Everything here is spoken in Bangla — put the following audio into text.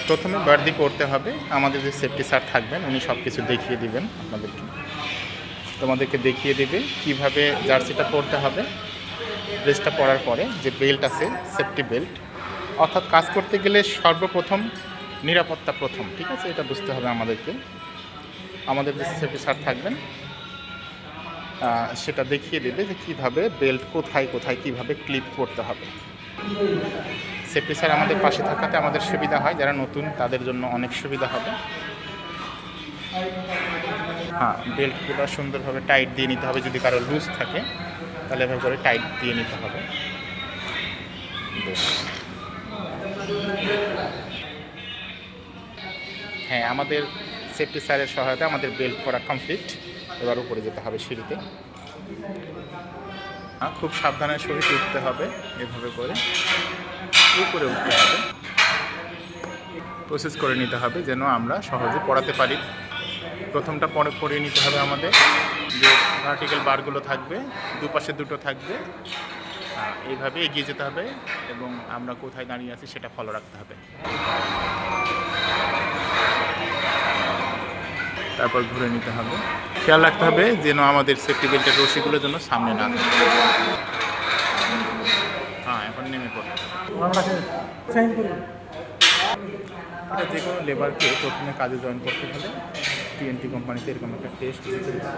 প্রথমে বার্দি করতে হবে। আমাদের যে সেফটি স্যার থাকবেন উনি সব কিছু দেখিয়ে দিবেন তোমাদেরকে দেখিয়ে দেবে কীভাবে জার্সিটা পরতে হবে। ড্রেসটা পরার পরে যে বেল্ট আছে সেফটি বেল্ট, অর্থাৎ কাজ করতে গেলে সর্বপ্রথম নিরাপত্তা প্রথম, ঠিক আছে, এটা বুঝতে হবে আমাদেরকে। আমাদের যে সেফটি স্যার থাকবেন সেটা দেখিয়ে দেবে যে কীভাবে বেল্ট কোথায় কোথায় কীভাবে ক্লিপ করতে হবে। সেফটি স্যার আমাদের পাশে থাকাতে আমাদের সুবিধা হয়, যারা নতুন তাদের জন্য অনেক সুবিধা হবে। হ্যাঁ, বেল্টগুলো সুন্দরভাবে টাইট দিয়ে নিতে হবে। যদি কারো লুজ থাকে তাহলে এভাবে করে টাইট দিয়ে নিতে হবে। হ্যাঁ, আমাদের সেফটি স্যারের সহায়তা আমাদের বেল্ট করা কমপ্লিট। এবার উপরে যেতে হবে সিঁড়িতে। খুব সাবধানের সহিত উঠতে হবে, এভাবে করে উপরে উঠতে হবে। প্রসেস করে নিতে হবে যেন আমরা সহজে পড়াতে পারি। প্রথমটা পরিয়ে নিতে হবে আমাদের, যে ভার্টিক্যাল বারগুলো থাকবে, দুপাশে দুটো থাকবে, এইভাবে এগিয়ে যেতে হবে এবং আমরা কোথায় দাঁড়িয়ে আছি সেটা ফলো রাখতে হবে। তারপর ঘুরে নিতে হবে। খেয়াল রাখতে হবে যেন আমাদের সেফটি বেল্টের রশিগুলোর জন্য সামনে না থাকে। হ্যাঁ, এখন নেমে পড়তে হবে। এটা যে কোনো লেবারকে প্রথমে কাজে জয়েন করতে হলে TNT কোম্পানিতে এরকম একটা টেস্ট দিতে হবে।